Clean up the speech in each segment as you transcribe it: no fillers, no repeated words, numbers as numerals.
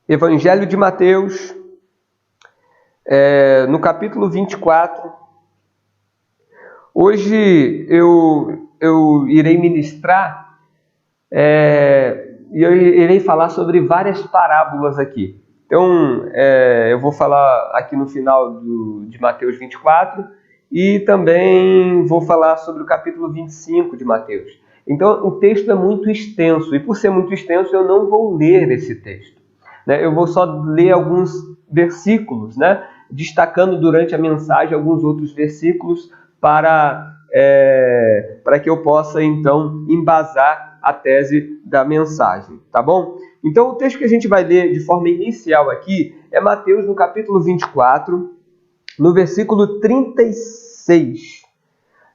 Evangelho de Mateus, no capítulo 24. Hoje eu irei ministrar e eu irei falar sobre várias parábolas aqui. Então, eu vou falar aqui no final de Mateus 24 e também vou falar sobre o capítulo 25 de Mateus. Então, o texto é muito extenso e por ser muito extenso eu não vou ler esse texto. Eu vou só ler alguns versículos, destacando durante a mensagem alguns outros versículos para que eu possa, então, embasar a tese da mensagem, tá bom? Então, o texto que a gente vai ler de forma inicial aqui é Mateus, no capítulo 24, no versículo 36.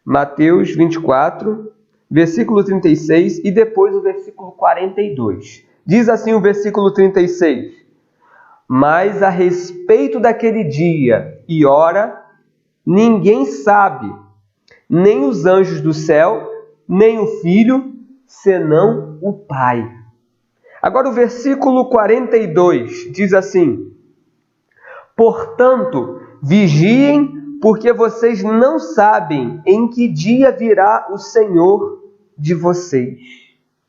Mateus 24, versículo 36 e depois o versículo 42. Diz assim o versículo 36: Mas a respeito daquele dia e hora, ninguém sabe, nem os anjos do céu, nem o Filho, senão o Pai. Agora o versículo 42 diz assim: Portanto, vigiem, porque vocês não sabem em que dia virá o Senhor de vocês.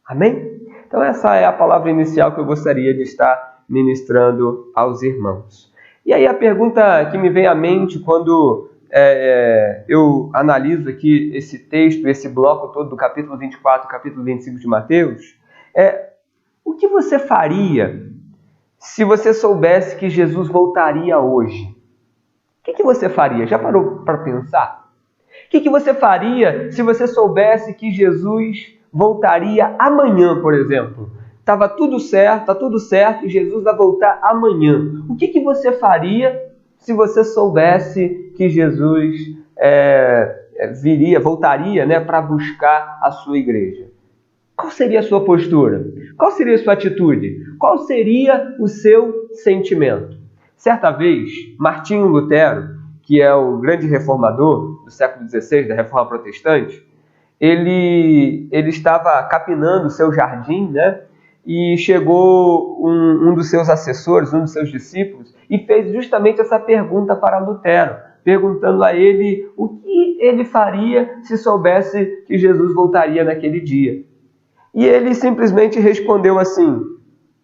Amém? Então essa é a palavra inicial que eu gostaria de estar ministrando aos irmãos. E aí a pergunta que me vem à mente quando eu analiso aqui esse texto, esse bloco todo do capítulo 24 e capítulo 25 de Mateus, o que você faria se você soubesse que Jesus voltaria hoje? O que você faria? Já parou para pensar? O que você faria se você soubesse que Jesus voltaria amanhã, por exemplo? Estava tudo certo, está tudo certo, e Jesus vai voltar amanhã. O que você faria se você soubesse que Jesus voltaria, para buscar a sua igreja? Qual seria a sua postura? Qual seria a sua atitude? Qual seria o seu sentimento? Certa vez, Martinho Lutero, que é o grande reformador do século XVI, da Reforma Protestante, ele estava capinando o seu jardim, e chegou um dos seus assessores, um dos seus discípulos, e fez justamente essa pergunta para Lutero, perguntando a ele o que ele faria se soubesse que Jesus voltaria naquele dia. E ele simplesmente respondeu assim: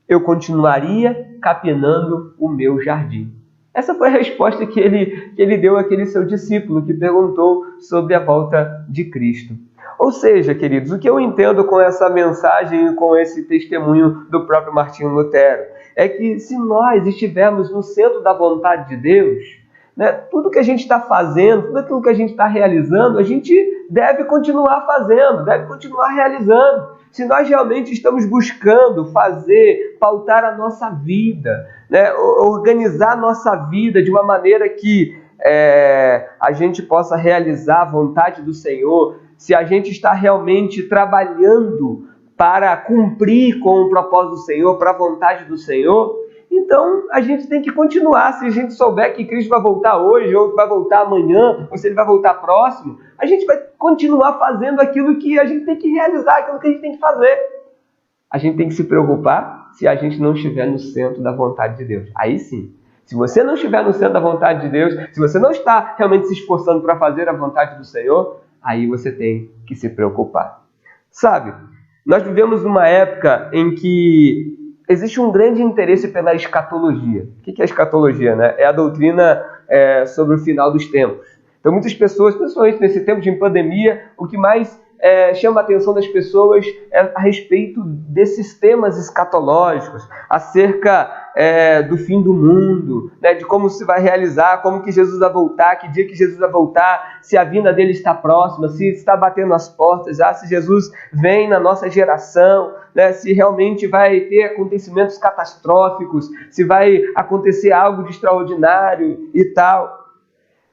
eu continuaria capinando o meu jardim. Essa foi a resposta que ele deu àquele seu discípulo que perguntou sobre a volta de Cristo. Ou seja, queridos, o que eu entendo com essa mensagem e com esse testemunho do próprio Martinho Lutero é que se nós estivermos no centro da vontade de Deus, tudo que a gente está fazendo, tudo aquilo que a gente está realizando, a gente deve continuar fazendo, deve continuar realizando. Se nós realmente estamos buscando pautar a nossa vida, organizar a nossa vida de uma maneira que a gente possa realizar a vontade do Senhor, se a gente está realmente trabalhando para cumprir com o propósito do Senhor, para a vontade do Senhor, então a gente tem que continuar. Se a gente souber que Cristo vai voltar hoje, ou vai voltar amanhã, ou se ele vai voltar próximo, a gente vai continuar fazendo aquilo que a gente tem que realizar, aquilo que a gente tem que fazer. A gente tem que se preocupar se a gente não estiver no centro da vontade de Deus. Aí sim, se você não estiver no centro da vontade de Deus, se você não está realmente se esforçando para fazer a vontade do Senhor, aí você tem que se preocupar. Sabe, nós vivemos numa época em que existe um grande interesse pela escatologia. O que é a escatologia? É a doutrina sobre o final dos tempos. Então muitas pessoas, principalmente nesse tempo de pandemia, o que mais chama a atenção das pessoas a respeito desses temas escatológicos, acerca do fim do mundo, de como se vai realizar, como que Jesus vai voltar, que dia que Jesus vai voltar, se a vinda dele está próxima, se está batendo as portas, se Jesus vem na nossa geração, se realmente vai ter acontecimentos catastróficos, se vai acontecer algo de extraordinário e tal.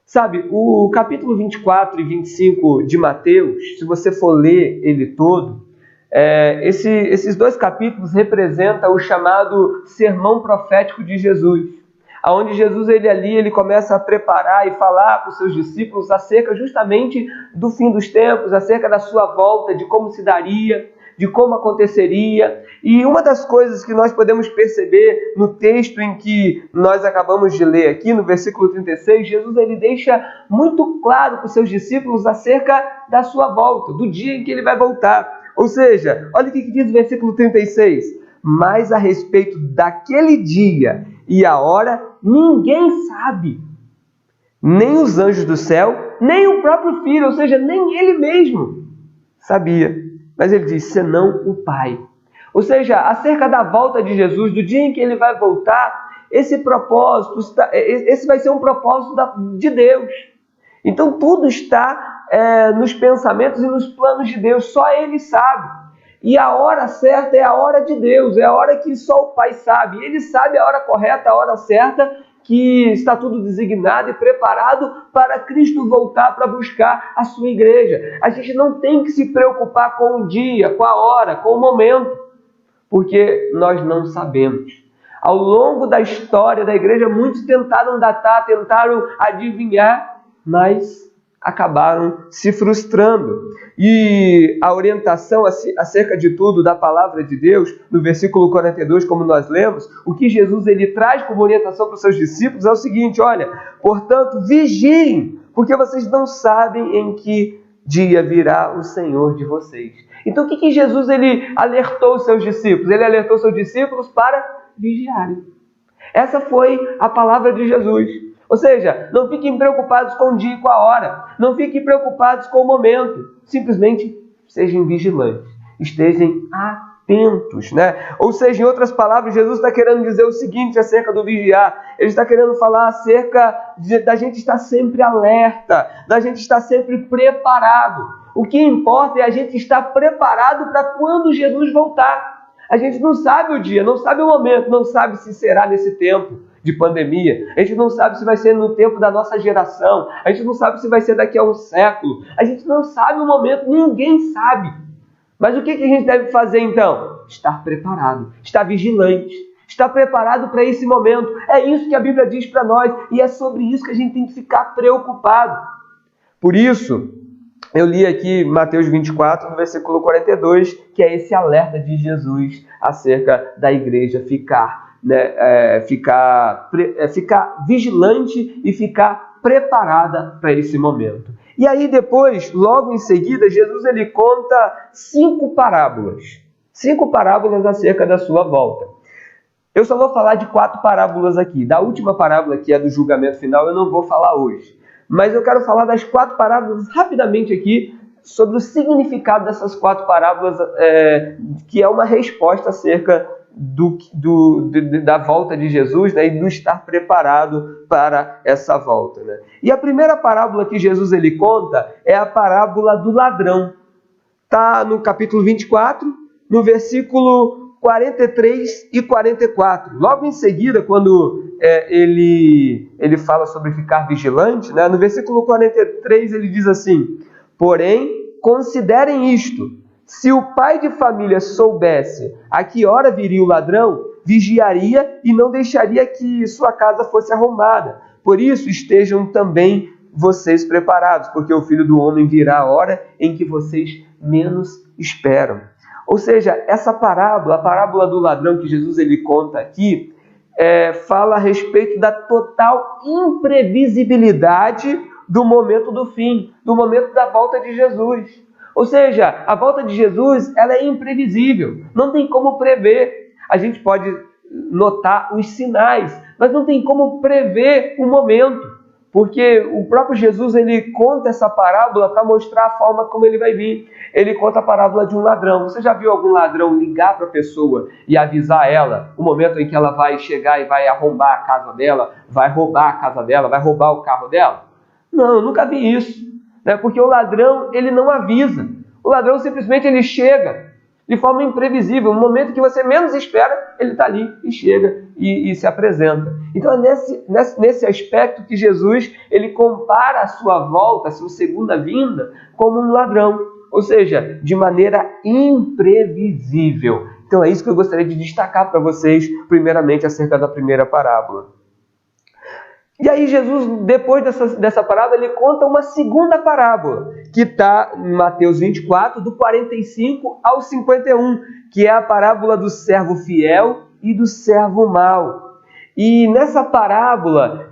Sabe, o capítulo 24 e 25 de Mateus, se você for ler ele todo, esses dois capítulos representam o chamado sermão profético de Jesus, onde Jesus ele começa a preparar e falar para os seus discípulos acerca justamente do fim dos tempos, acerca da sua volta, de como se daria, de como aconteceria. E uma das coisas que nós podemos perceber no texto em que nós acabamos de ler aqui, no versículo 36, Jesus ele deixa muito claro para os seus discípulos acerca da sua volta, do dia em que ele vai voltar. Ou seja, olha o que diz o versículo 36. Mas a respeito daquele dia e a hora, ninguém sabe. Nem os anjos do céu, nem o próprio Filho, ou seja, nem ele mesmo sabia. Mas ele diz, senão o Pai. Ou seja, acerca da volta de Jesus, do dia em que ele vai voltar, esse propósito, esse vai ser um propósito de Deus. Então tudo está nos pensamentos e nos planos de Deus, só Ele sabe. E a hora certa é a hora de Deus, é a hora que só o Pai sabe. Ele sabe a hora correta, a hora certa, que está tudo designado e preparado para Cristo voltar para buscar a sua igreja. A gente não tem que se preocupar com o dia, com a hora, com o momento, porque nós não sabemos. Ao longo da história da igreja, muitos tentaram datar, tentaram adivinhar, mas acabaram se frustrando. E a orientação acerca de tudo da palavra de Deus, no versículo 42, como nós lemos, o que Jesus ele traz como orientação para os seus discípulos é o seguinte, olha, portanto, vigiem, porque vocês não sabem em que dia virá o Senhor de vocês. Então, o que Jesus ele alertou os seus discípulos? Ele alertou os seus discípulos para vigiarem. Essa foi a palavra de Jesus. Ou seja, não fiquem preocupados com o dia e com a hora. Não fiquem preocupados com o momento. Simplesmente sejam vigilantes. Estejam atentos, né? Ou seja, em outras palavras, Jesus está querendo dizer o seguinte acerca do vigiar. Ele está querendo falar acerca da gente estar sempre alerta, da gente estar sempre preparado. O que importa é a gente estar preparado para quando Jesus voltar. A gente não sabe o dia, não sabe o momento, não sabe se será nesse tempo de pandemia. A gente não sabe se vai ser no tempo da nossa geração. A gente não sabe se vai ser daqui a um século. A gente não sabe o momento, ninguém sabe. Mas o que a gente deve fazer então? Estar preparado, estar vigilante, estar preparado para esse momento. É isso que a Bíblia diz para nós e é sobre isso que a gente tem que ficar preocupado. Por isso, eu li aqui Mateus 24, no versículo 42, que é esse alerta de Jesus acerca da igreja ficar vigilante e ficar preparada para esse momento. E aí depois, logo em seguida, Jesus ele conta 5 parábolas. 5 parábolas acerca da sua volta. Eu só vou falar de 4 parábolas aqui. Da última parábola, que é do julgamento final, eu não vou falar hoje. Mas eu quero falar das 4 parábolas rapidamente aqui, sobre o significado dessas 4 parábolas, que é uma resposta acerca da volta de Jesus, né, e do estar preparado para essa volta. Né? E a primeira parábola que Jesus ele conta é a parábola do ladrão. Está no capítulo 24, no versículo 43 e 44. Logo em seguida, quando ele fala sobre ficar vigilante, né, no versículo 43 ele diz assim, porém, considerem isto, se o pai de família soubesse a que hora viria o ladrão, vigiaria e não deixaria que sua casa fosse arrombada. Por isso, estejam também vocês preparados, porque o Filho do Homem virá a hora em que vocês menos esperam. Ou seja, essa parábola, a parábola do ladrão que Jesus ele conta aqui, fala a respeito da total imprevisibilidade do momento do fim, do momento da volta de Jesus. Ou seja, a volta de Jesus ela é imprevisível, não tem como prever. A gente pode notar os sinais, mas não tem como prever o momento, porque o próprio Jesus ele conta essa parábola para mostrar a forma como ele vai vir. Ele conta a parábola de um ladrão. Você já viu algum ladrão ligar para a pessoa e avisar ela o momento em que ela vai chegar e vai arrombar a casa dela, vai roubar a casa dela, vai roubar o carro dela? Não, eu nunca vi isso. Porque o ladrão ele não avisa. O ladrão simplesmente ele chega de forma imprevisível. No momento que você menos espera, ele está ali e chega e se apresenta. Então é nesse aspecto que Jesus ele compara a sua volta, a sua segunda vinda, como um ladrão. Ou seja, de maneira imprevisível. Então é isso que eu gostaria de destacar para vocês, primeiramente, acerca da primeira parábola. E aí Jesus, depois dessa parábola, ele conta uma segunda parábola, que está em Mateus 24, do 45 ao 51, que é a parábola do servo fiel e do servo mau. E nessa parábola,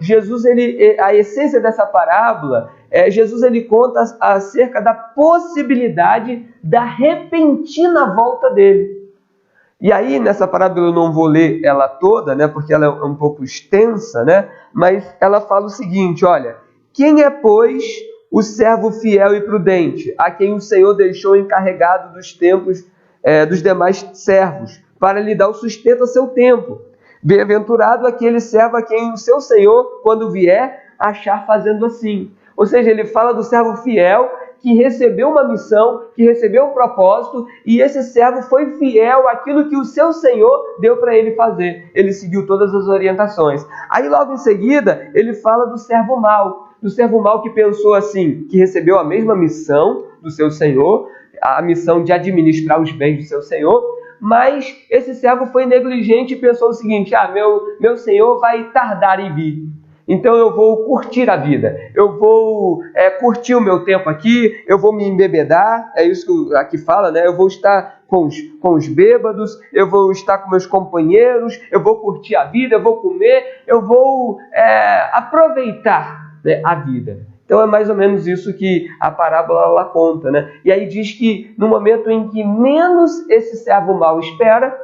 a essência dessa parábola, Jesus ele conta acerca da possibilidade da repentina volta dele. E aí, nessa parábola, eu não vou ler ela toda, né, porque ela é um pouco extensa, né, mas ela fala o seguinte, olha, quem é, pois, o servo fiel e prudente, a quem o Senhor deixou encarregado dos tempos dos demais servos, para lhe dar o sustento a seu tempo? Bem-aventurado aquele servo a quem o seu Senhor, quando vier, achar fazendo assim. Ou seja, ele fala do servo fiel que recebeu uma missão, que recebeu um propósito, e esse servo foi fiel àquilo que o seu Senhor deu para ele fazer. Ele seguiu todas as orientações. Aí logo em seguida, ele fala do servo mau que pensou assim, que recebeu a mesma missão do seu Senhor, a missão de administrar os bens do seu Senhor, mas esse servo foi negligente e pensou o seguinte, meu Senhor vai tardar em vir, então eu vou curtir a vida, eu vou curtir o meu tempo aqui, eu vou me embebedar, é isso que aqui fala, né? Eu vou estar com os bêbados, eu vou estar com meus companheiros, eu vou curtir a vida, eu vou comer, eu vou aproveitar, né, a vida. Então é mais ou menos isso que a parábola ela conta, né? E aí diz que no momento em que menos esse servo mau espera,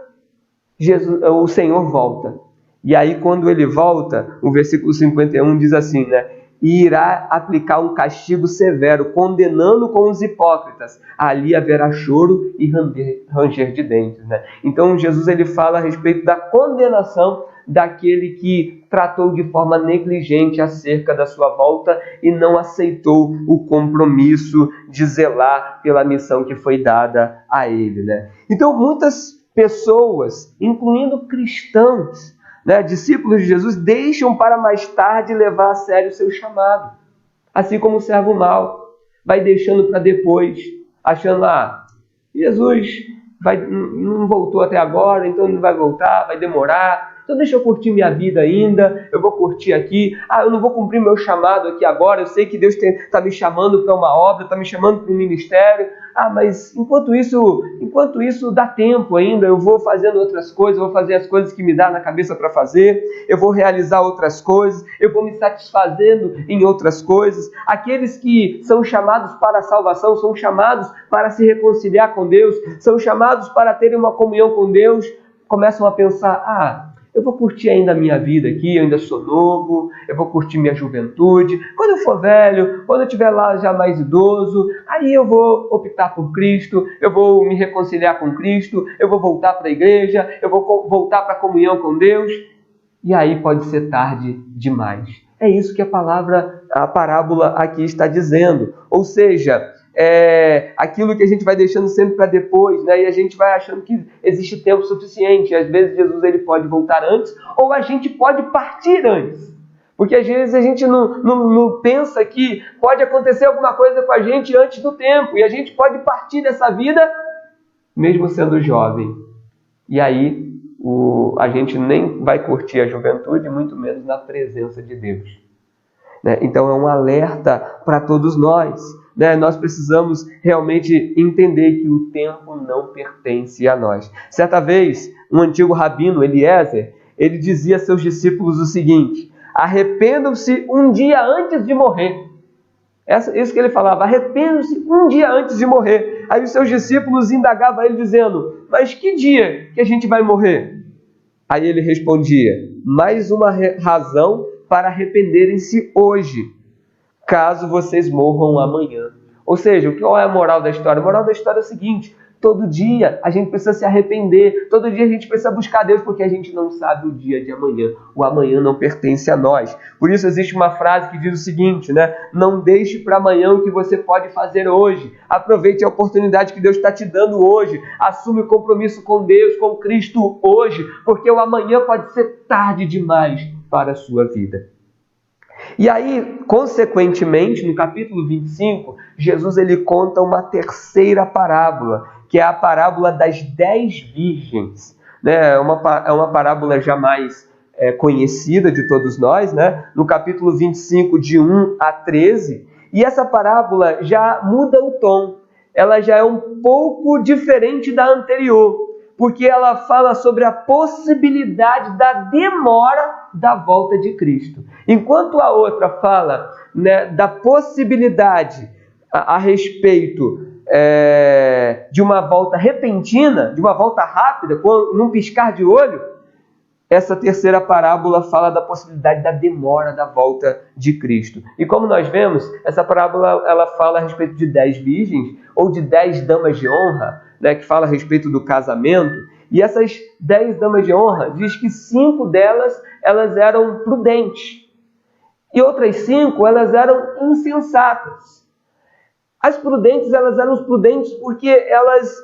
o Senhor volta. E aí quando ele volta, o versículo 51 diz assim, né? E irá aplicar um castigo severo, condenando com os hipócritas. Ali haverá choro e ranger de dentes, né? Então Jesus ele fala a respeito da condenação daquele que tratou de forma negligente acerca da sua volta e não aceitou o compromisso de zelar pela missão que foi dada a ele, né? Então muitas pessoas, incluindo cristãos, né, discípulos de Jesus, deixam para mais tarde levar a sério o seu chamado. Assim como o servo mau vai deixando para depois, achando, Jesus não voltou até agora, então não vai voltar, vai demorar, então deixa eu curtir minha vida ainda, eu vou curtir aqui, eu não vou cumprir meu chamado aqui agora, eu sei que Deus está me chamando para uma obra, está me chamando para um ministério, mas enquanto isso dá tempo ainda, eu vou fazendo outras coisas, eu vou fazer as coisas que me dá na cabeça para fazer, eu vou realizar outras coisas, eu vou me satisfazendo em outras coisas. Aqueles que são chamados para a salvação, são chamados para se reconciliar com Deus, são chamados para terem uma comunhão com Deus, começam a pensar, eu vou curtir ainda a minha vida aqui, eu ainda sou novo, eu vou curtir minha juventude. Quando eu for velho, quando eu estiver lá já mais idoso, aí eu vou optar por Cristo, eu vou me reconciliar com Cristo, eu vou voltar para a igreja, eu vou voltar para a comunhão com Deus. E aí pode ser tarde demais. É isso que a parábola aqui está dizendo. Ou seja, aquilo que a gente vai deixando sempre para depois, né? E a gente vai achando que existe tempo suficiente. Às vezes Jesus ele pode voltar antes, ou a gente pode partir antes. Porque às vezes a gente não pensa que pode acontecer alguma coisa com a gente antes do tempo, e a gente pode partir dessa vida mesmo sendo jovem. E aí a gente nem vai curtir a juventude, muito menos na presença de Deus. Né? Então é um alerta para todos nós. Né? Nós precisamos realmente entender que o tempo não pertence a nós. Certa vez, um antigo rabino, Eliezer, ele dizia a seus discípulos o seguinte: arrependam-se um dia antes de morrer. Isso que ele falava, arrependam-se um dia antes de morrer. Aí os seus discípulos indagavam ele dizendo, mas que dia que a gente vai morrer? Aí ele respondia, mais uma razão para arrependerem-se hoje, caso vocês morram amanhã. Ou seja, qual é a moral da história? A moral da história é o seguinte, todo dia a gente precisa se arrepender, todo dia a gente precisa buscar Deus, porque a gente não sabe o dia de amanhã. O amanhã não pertence a nós. Por isso existe uma frase que diz o seguinte, né? Não deixe para amanhã o que você pode fazer hoje. Aproveite a oportunidade que Deus está te dando hoje. Assume o compromisso com Deus, com Cristo hoje, porque o amanhã pode ser tarde demais para a sua vida. E aí, consequentemente, no capítulo 25, Jesus ele conta uma terceira parábola, que é a parábola das 10 virgens. Né? É uma parábola já mais conhecida de todos nós, né? No capítulo 25, de 1 a 13. E essa parábola já muda o tom. Ela já é um pouco diferente da anterior, porque ela fala sobre a possibilidade da demora da volta de Cristo. Enquanto a outra fala, né, da possibilidade a respeito de uma volta repentina, de uma volta rápida, num piscar de olho, essa terceira parábola fala da possibilidade da demora da volta de Cristo. E como nós vemos, essa parábola ela fala a respeito de 10 virgens, ou de 10 damas de honra, né, que fala a respeito do casamento. E essas 10 damas de honra, diz que 5 delas elas eram prudentes. E outras 5 elas eram insensatas. As prudentes, elas eram prudentes porque elas,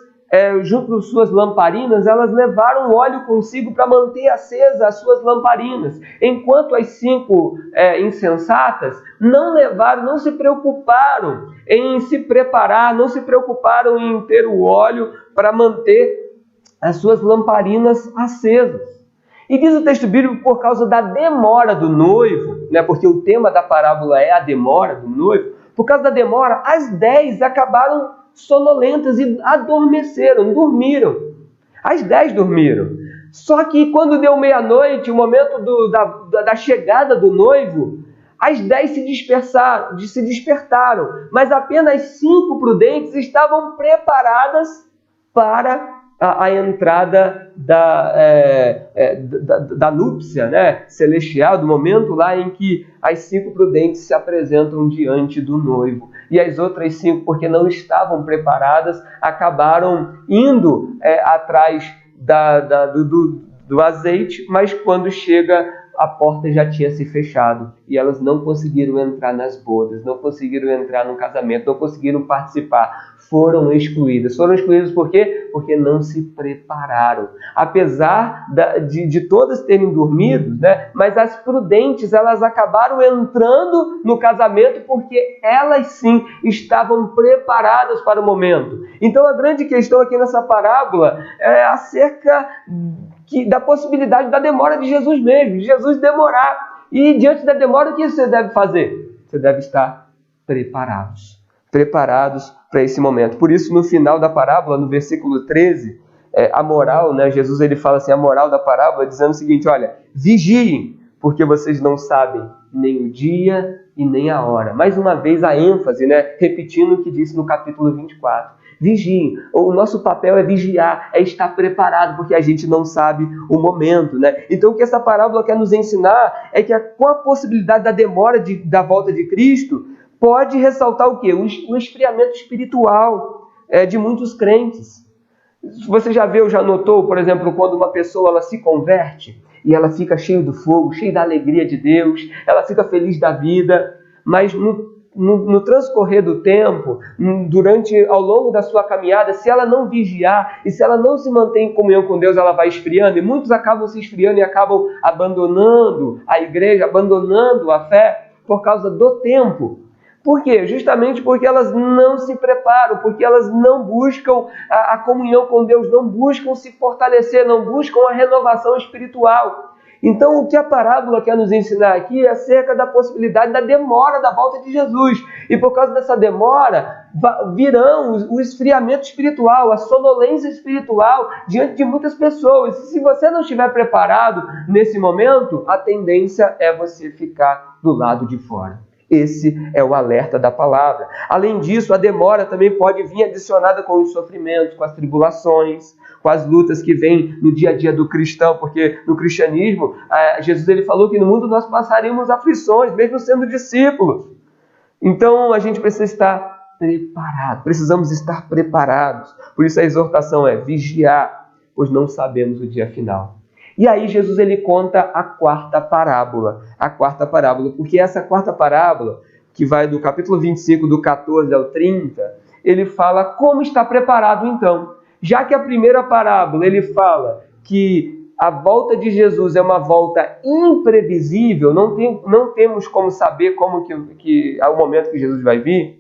junto com suas lamparinas, elas levaram óleo consigo para manter acesa as suas lamparinas. Enquanto as 5 insensatas não levaram, não se preocuparam em se preparar, não se preocuparam em ter o óleo para manter as suas lamparinas acesas. E diz o texto bíblico, por causa da demora do noivo, né, porque o tema da parábola é a demora do noivo, por causa da demora, as 10 acabaram sonolentas e adormeceram, dormiram. As 10 dormiram. Só que quando deu meia-noite, o momento da chegada do noivo, as 10 se despertaram, mas apenas 5 prudentes estavam preparadas para a entrada da núpcia, né, celestial, do momento lá em que as 5 prudentes se apresentam diante do noivo. E as outras 5, porque não estavam preparadas, acabaram indo atrás do azeite, mas quando chega, a porta já tinha se fechado e elas não conseguiram entrar nas bodas, não conseguiram entrar no casamento, não conseguiram participar, foram excluídas. Foram excluídas por quê? Porque não se prepararam. Apesar de todas terem dormido, né? Mas as prudentes, elas acabaram entrando no casamento porque elas sim estavam preparadas para o momento. Então a grande questão aqui nessa parábola é acerca da possibilidade da demora de Jesus mesmo, de Jesus demorar. E diante da demora, o que você deve fazer? Você deve estar preparados para esse momento. Por isso, no final da parábola, no versículo 13, a moral, né? Jesus ele fala assim, a moral da parábola, dizendo o seguinte, olha, vigiem, porque vocês não sabem nem o dia e nem a hora. Mais uma vez a ênfase, né? Repetindo o que disse no capítulo 24. Vigiem. O nosso papel é vigiar, é estar preparado, porque a gente não sabe o momento, né? Então, o que essa parábola quer nos ensinar é que com a possibilidade da demora da volta de Cristo, pode ressaltar o quê? O esfriamento espiritual de muitos crentes. Você já notou, por exemplo, quando uma pessoa ela se converte e ela fica cheia do fogo, cheia da alegria de Deus, ela fica feliz da vida, mas no transcorrer do tempo, ao longo da sua caminhada, se ela não vigiar e se ela não se mantém em comunhão com Deus, ela vai esfriando, e muitos acabam se esfriando e acabam abandonando a igreja, abandonando a fé por causa do tempo. Por quê? Justamente porque elas não se preparam, porque elas não buscam a comunhão com Deus, não buscam se fortalecer, não buscam a renovação espiritual. Então, o que a parábola quer nos ensinar aqui é acerca da possibilidade da demora da volta de Jesus. E por causa dessa demora, virão o esfriamento espiritual, a sonolência espiritual diante de muitas pessoas. Se você não estiver preparado nesse momento, a tendência é você ficar do lado de fora. Esse é o alerta da palavra. Além disso, a demora também pode vir adicionada com os sofrimentos, com as tribulações, com as lutas que vêm no dia a dia do cristão, porque no cristianismo, Jesus ele falou que no mundo nós passaremos aflições, mesmo sendo discípulos. Então, a gente precisa estar preparado, precisamos estar preparados. Por isso a exortação é vigiar, pois não sabemos o dia final. E aí Jesus ele conta a quarta parábola, porque essa quarta parábola, que vai do capítulo 25, do 14 ao 30, ele fala como está preparado então. Já que a primeira parábola ele fala que a volta de Jesus é uma volta imprevisível, não temos como saber como que é o momento que Jesus vai vir,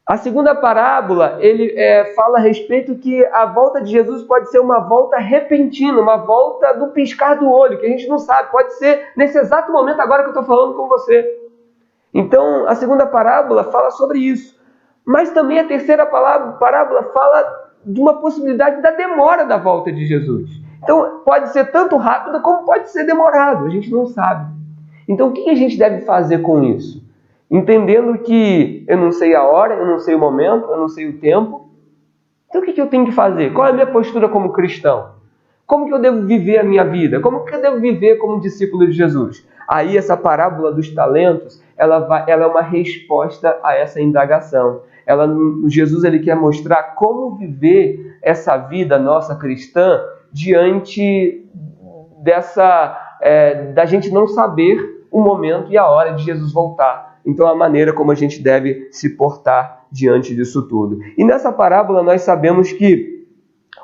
A segunda parábola, ele fala a respeito que a volta de Jesus pode ser uma volta repentina, uma volta do piscar do olho, que a gente não sabe, pode ser nesse exato momento agora que eu estou falando com você. Então, a segunda parábola fala sobre isso. Mas também a terceira parábola fala de uma possibilidade da demora da volta de Jesus. Então, pode ser tanto rápida como pode ser demorado, a gente não sabe. Então, o que a gente deve fazer com isso? Entendendo que eu não sei a hora, eu não sei o momento, eu não sei o tempo. Então, o que eu tenho que fazer? Qual é a minha postura como cristão? Como que eu devo viver a minha vida? Como que eu devo viver como discípulo de Jesus? Aí, essa parábola dos talentos, ela é uma resposta a essa indagação. Jesus ele quer mostrar como viver essa vida nossa cristã diante da gente não saber o momento e a hora de Jesus voltar. Então, a maneira como a gente deve se portar diante disso tudo. E nessa parábola nós sabemos que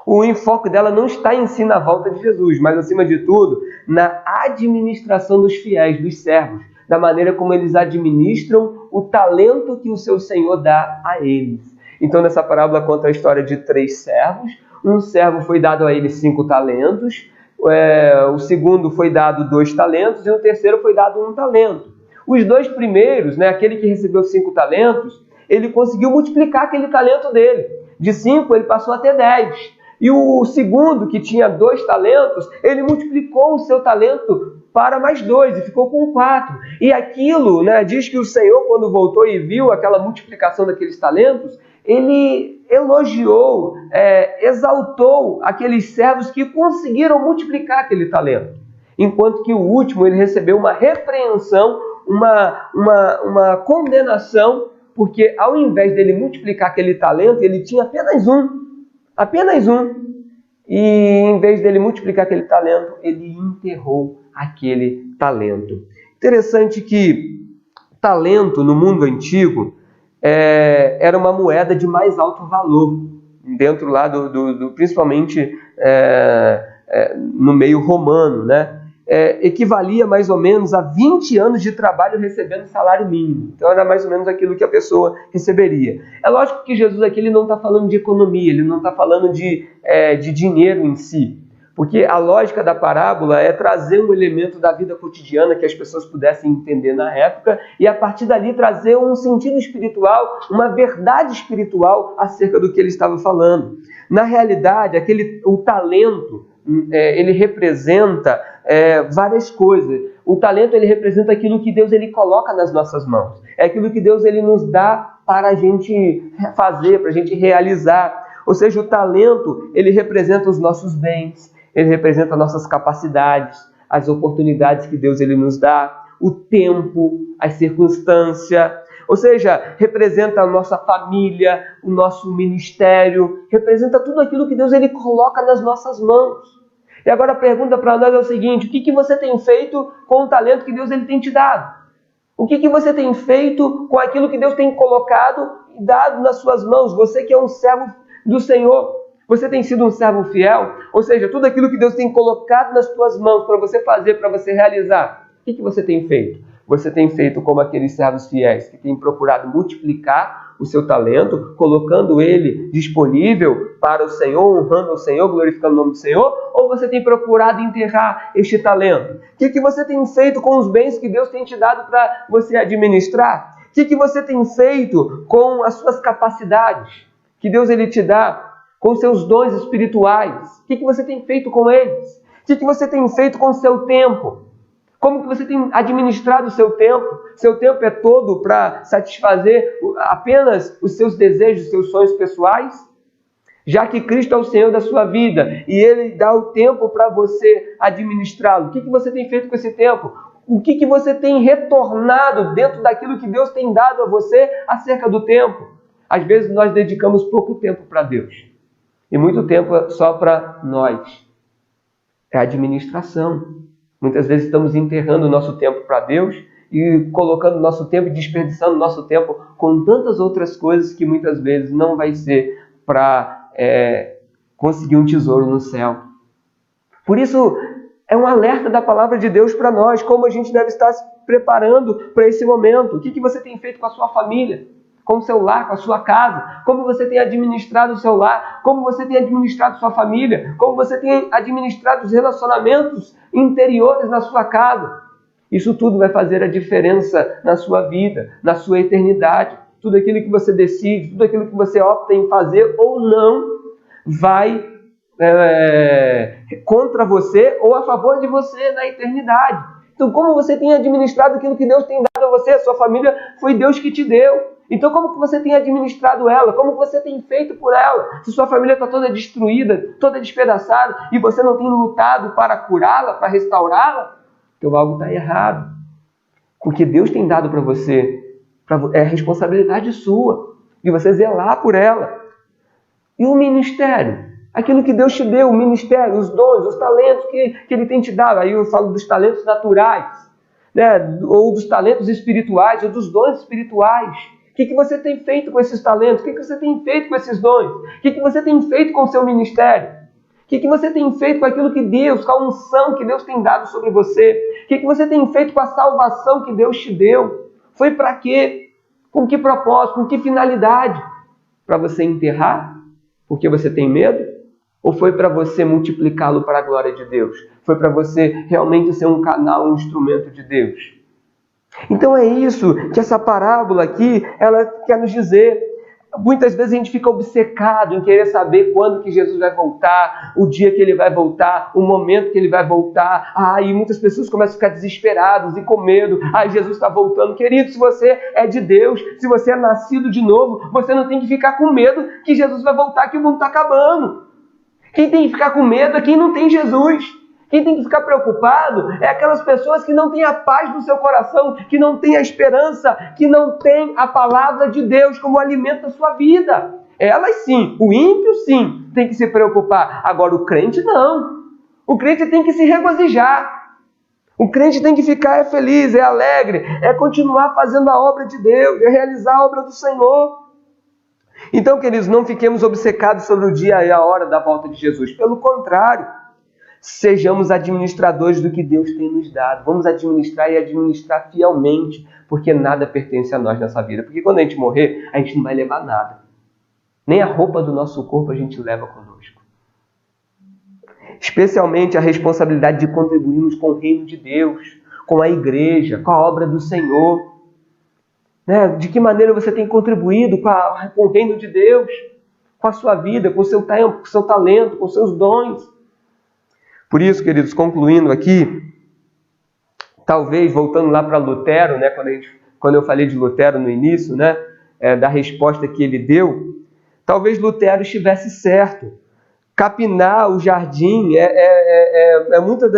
o enfoque dela não está em si na volta de Jesus, mas, acima de tudo, na administração dos fiéis, dos servos, da maneira como eles administram o talento que o seu Senhor dá a eles. Então, nessa parábola conta a história de 3 servos. Um servo foi dado a ele 5 talentos, o segundo foi dado 2 talentos e o terceiro foi dado 1 talento. Os 2 primeiros, aquele que recebeu 5 talentos, ele conseguiu multiplicar aquele talento dele. De 5 ele passou a ter 10. E o segundo, que tinha 2 talentos, ele multiplicou o seu talento para mais 2 e ficou com 4. E aquilo, diz que o Senhor, quando voltou e viu aquela multiplicação daqueles talentos, ele elogiou, exaltou aqueles servos que conseguiram multiplicar aquele talento. Enquanto que o último, ele recebeu uma repreensão, uma condenação, porque ao invés dele multiplicar aquele talento, ele tinha apenas um. E em vez dele multiplicar aquele talento, ele enterrou aquele talento. Interessante que talento no mundo antigo era uma moeda de mais alto valor, dentro lá principalmente no meio romano, equivalia mais ou menos a 20 anos de trabalho recebendo salário mínimo. Então era mais ou menos aquilo que a pessoa receberia. É lógico que Jesus aqui ele não está falando de economia, ele não está falando de dinheiro em si, porque a lógica da parábola é trazer um elemento da vida cotidiana que as pessoas pudessem entender na época e a partir dali trazer um sentido espiritual, uma verdade espiritual acerca do que ele estava falando. Na realidade, o talento, ele representa várias coisas. O talento ele representa aquilo que Deus ele coloca nas nossas mãos. É aquilo que Deus ele nos dá para a gente fazer, para a gente realizar. Ou seja, o talento ele representa os nossos bens, ele representa nossas capacidades, as oportunidades que Deus ele nos dá, o tempo, as circunstâncias. Ou seja, representa a nossa família, o nosso ministério, representa tudo aquilo que Deus ele coloca nas nossas mãos. E agora a pergunta para nós é o seguinte: o que você tem feito com o talento que Deus ele tem te dado? O que você tem feito com aquilo que Deus tem colocado e dado nas suas mãos? Você que é um servo do Senhor, você tem sido um servo fiel? Ou seja, tudo aquilo que Deus tem colocado nas tuas mãos para você fazer, para você realizar, o que você tem feito? Você tem feito como aqueles servos fiéis que têm procurado multiplicar o seu talento, colocando ele disponível para o Senhor, honrando o Senhor, glorificando o nome do Senhor? Ou você tem procurado enterrar este talento? O que você tem feito com os bens que Deus tem te dado para você administrar? O que você tem feito com as suas capacidades que Deus ele te dá, com os seus dons espirituais? O que você tem feito com eles? O que você tem feito com o seu tempo? Como que você tem administrado o seu tempo? Seu tempo é todo para satisfazer apenas os seus desejos, os seus sonhos pessoais? Já que Cristo é o Senhor da sua vida e Ele dá o tempo para você administrá-lo, o que você tem feito com esse tempo? O que você tem retornado dentro daquilo que Deus tem dado a você acerca do tempo? Às vezes nós dedicamos pouco tempo para Deus e muito tempo só para nós. É administração. Muitas vezes estamos enterrando o nosso tempo para Deus e colocando nosso tempo e desperdiçando nosso tempo com tantas outras coisas que muitas vezes não vai ser para conseguir um tesouro no céu. Por isso, é um alerta da palavra de Deus para nós, como a gente deve estar se preparando para esse momento. O que você tem feito com a sua família? com o seu lar, com a sua casa, como você tem administrado o seu lar, como você tem administrado sua família, como você tem administrado os relacionamentos interiores na sua casa. Isso tudo vai fazer a diferença na sua vida, na sua eternidade. Tudo aquilo que você decide, tudo aquilo que você opta em fazer ou não, vai contra você ou a favor de você na eternidade. Então, como você tem administrado aquilo que Deus tem dado a você? A sua família foi Deus que te deu. Então, como que você tem administrado ela? Como que você tem feito por ela? Se sua família está toda destruída, toda despedaçada, e você não tem lutado para curá-la, para restaurá-la, então algo está errado. O que Deus tem dado para você é responsabilidade sua, de você zelar por ela. E o ministério? Aquilo que Deus te deu, o ministério, os dons, os talentos que Ele tem te dado. Aí eu falo dos talentos naturais, né? Ou dos talentos espirituais, ou dos dons espirituais. O que você tem feito com esses talentos? O que você tem feito com esses dons? O que você tem feito com o seu ministério? O que você tem feito com aquilo que Deus, com a unção que Deus tem dado sobre você? O que você tem feito com a salvação que Deus te deu? Foi para quê? Com que propósito? Com que finalidade? Para você enterrar? Porque você tem medo? Ou foi para você multiplicá-lo para a glória de Deus? Foi para você realmente ser um canal, um instrumento de Deus? Então é isso que essa parábola aqui, ela quer nos dizer. Muitas vezes a gente fica obcecado em querer saber quando que Jesus vai voltar, o dia que Ele vai voltar, o momento que Ele vai voltar. E muitas pessoas começam a ficar desesperadas e com medo. Jesus está voltando. Querido, se você é de Deus, se você é nascido de novo, você não tem que ficar com medo que Jesus vai voltar, que o mundo está acabando. Quem tem que ficar com medo é quem não tem Jesus. Quem tem que ficar preocupado é aquelas pessoas que não têm a paz no seu coração, que não têm a esperança, que não têm a palavra de Deus como alimento da sua vida. Elas sim, o ímpio sim, tem que se preocupar. Agora o crente não. O crente tem que se regozijar. O crente tem que ficar feliz, alegre, continuar fazendo a obra de Deus, realizar a obra do Senhor. Então, queridos, não fiquemos obcecados sobre o dia e a hora da volta de Jesus. Pelo contrário, sejamos administradores do que Deus tem nos dado. Vamos administrar e administrar fielmente, porque nada pertence a nós nessa vida. Porque quando a gente morrer, a gente não vai levar nada. Nem a roupa do nosso corpo a gente leva conosco. Especialmente a responsabilidade de contribuirmos com o reino de Deus, com a igreja, com a obra do Senhor. De que maneira você tem contribuído com o reino de Deus, com a sua vida, com o seu tempo, com o seu talento, com os seus dons. Por isso, queridos, concluindo aqui, talvez, voltando lá para Lutero, quando eu falei de Lutero no início, da resposta que ele deu, talvez Lutero estivesse certo. Capinar o jardim é muita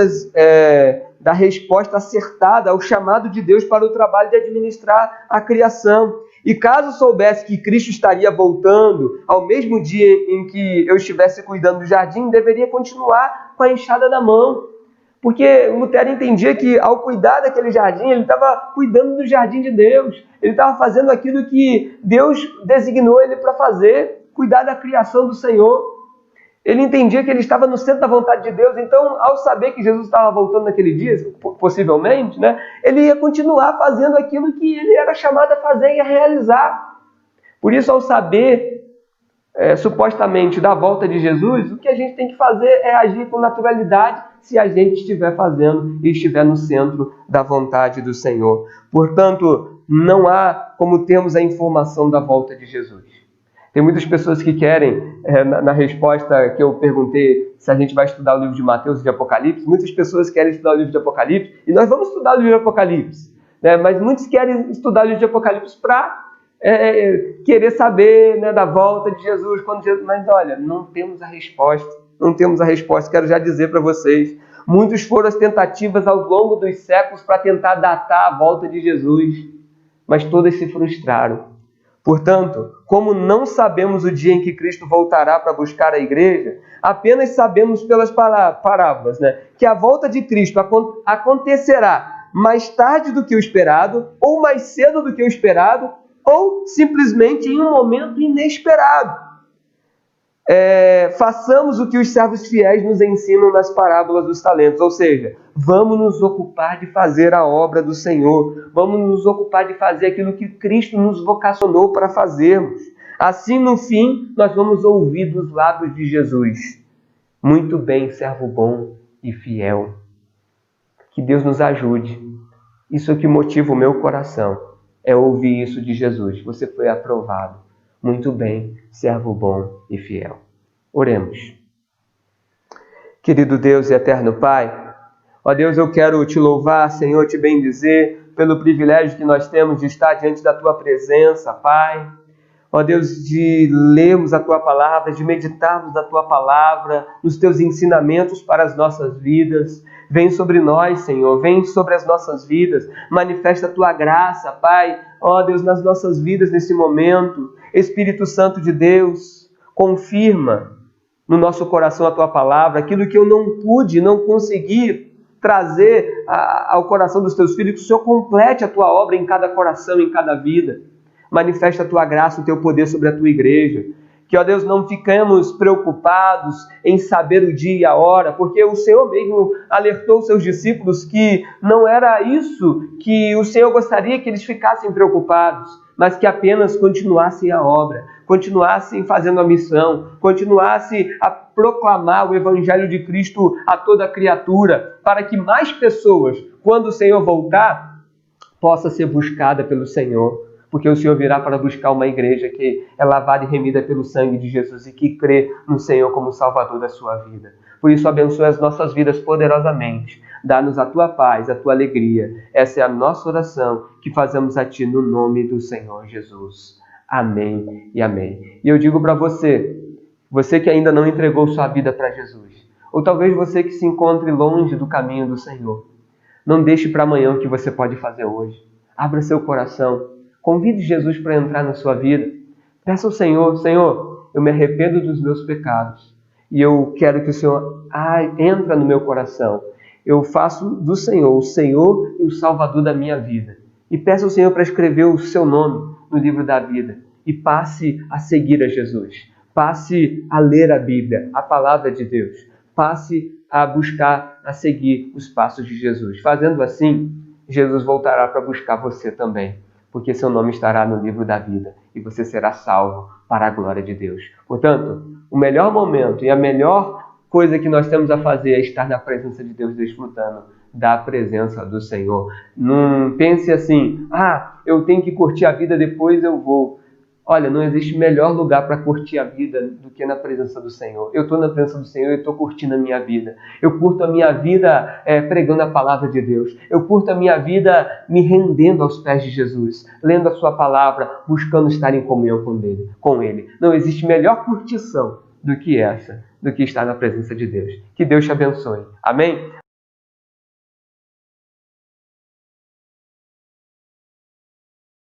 da resposta acertada ao chamado de Deus para o trabalho de administrar a criação. E caso soubesse que Cristo estaria voltando ao mesmo dia em que eu estivesse cuidando do jardim, deveria continuar com a enxada na mão. Porque Lutero entendia que ao cuidar daquele jardim, ele estava cuidando do jardim de Deus. Ele estava fazendo aquilo que Deus designou ele para fazer, cuidar da criação do Senhor. Ele entendia que ele estava no centro da vontade de Deus. Então, ao saber que Jesus estava voltando naquele dia, possivelmente, ele ia continuar fazendo aquilo que ele era chamado a fazer e a realizar. Por isso, ao saber, supostamente, da volta de Jesus, o que a gente tem que fazer é agir com naturalidade se a gente estiver fazendo e estiver no centro da vontade do Senhor. Portanto, não há como termos a informação da volta de Jesus. Tem muitas pessoas que querem, na resposta que eu perguntei se a gente vai estudar o livro de Mateus e de Apocalipse, muitas pessoas querem estudar o livro de Apocalipse, e nós vamos estudar o livro de Apocalipse, mas muitos querem estudar o livro de Apocalipse para querer saber da volta de Jesus, mas olha, não temos a resposta, quero já dizer para vocês, muitas foram as tentativas ao longo dos séculos para tentar datar a volta de Jesus, mas todas se frustraram. Portanto, como não sabemos o dia em que Cristo voltará para buscar a igreja, apenas sabemos pelas parábolas, que a volta de Cristo acontecerá mais tarde do que o esperado, ou mais cedo do que o esperado, ou simplesmente em um momento inesperado. façamos o que os servos fiéis nos ensinam nas parábolas dos talentos, ou seja, vamos nos ocupar de fazer a obra do Senhor, vamos nos ocupar de fazer aquilo que Cristo nos vocacionou para fazermos. Assim, no fim, nós vamos ouvir dos lábios de Jesus: muito bem, servo bom e fiel. Que Deus nos ajude. Isso é o que motiva o meu coração, é ouvir isso de Jesus: você foi aprovado. Muito bem, servo bom e fiel. Oremos. Querido Deus e eterno Pai, ó Deus, eu quero te louvar, Senhor, te bendizer pelo privilégio que nós temos de estar diante da Tua presença, Pai. Ó Deus, de lermos a Tua palavra, de meditarmos na Tua palavra, nos Teus ensinamentos para as nossas vidas. Vem sobre nós, Senhor, vem sobre as nossas vidas, manifesta a Tua graça, Pai. Ó Deus, nas nossas vidas nesse momento. Espírito Santo de Deus, confirma no nosso coração a Tua palavra, aquilo que eu não pude, não consegui trazer ao coração dos Teus filhos, que o Senhor complete a Tua obra em cada coração, em cada vida. Manifesta a Tua graça, o Teu poder sobre a Tua igreja. Que, ó Deus, não ficamos preocupados em saber o dia e a hora, porque o Senhor mesmo alertou os seus discípulos que não era isso que o Senhor gostaria que eles ficassem preocupados, mas que apenas continuassem a obra, continuassem fazendo a missão, continuassem a proclamar o Evangelho de Cristo a toda criatura, para que mais pessoas, quando o Senhor voltar, possa ser buscada pelo Senhor. Porque o Senhor virá para buscar uma igreja que é lavada e remida pelo sangue de Jesus e que crê no Senhor como Salvador da sua vida. Por isso, abençoa as nossas vidas poderosamente. Dá-nos a Tua paz, a Tua alegria. Essa é a nossa oração que fazemos a Ti no nome do Senhor Jesus. Amém e amém. E eu digo para você, você que ainda não entregou sua vida para Jesus, ou talvez você que se encontre longe do caminho do Senhor, não deixe para amanhã o que você pode fazer hoje. Abra seu coração. Convide Jesus para entrar na sua vida. Peça ao Senhor: Senhor, eu me arrependo dos meus pecados e eu quero que o Senhor entre no meu coração. Eu faço do Senhor o Senhor e o Salvador da minha vida. E peça ao Senhor para escrever o seu nome no livro da vida. E passe a seguir a Jesus. Passe a ler a Bíblia, a palavra de Deus. Passe a buscar, a seguir os passos de Jesus. Fazendo assim, Jesus voltará para buscar você também, porque seu nome estará no livro da vida e você será salvo para a glória de Deus. Portanto, o melhor momento e a melhor coisa que nós temos a fazer é estar na presença de Deus, desfrutando da presença do Senhor. Não pense assim: eu tenho que curtir a vida, depois eu vou. Olha, não existe melhor lugar para curtir a vida do que na presença do Senhor. Eu estou na presença do Senhor e estou curtindo a minha vida. Eu curto a minha vida pregando a palavra de Deus. Eu curto a minha vida me rendendo aos pés de Jesus, lendo a sua palavra, buscando estar em comunhão com Ele. Não existe melhor curtição do que essa, do que estar na presença de Deus. Que Deus te abençoe. Amém?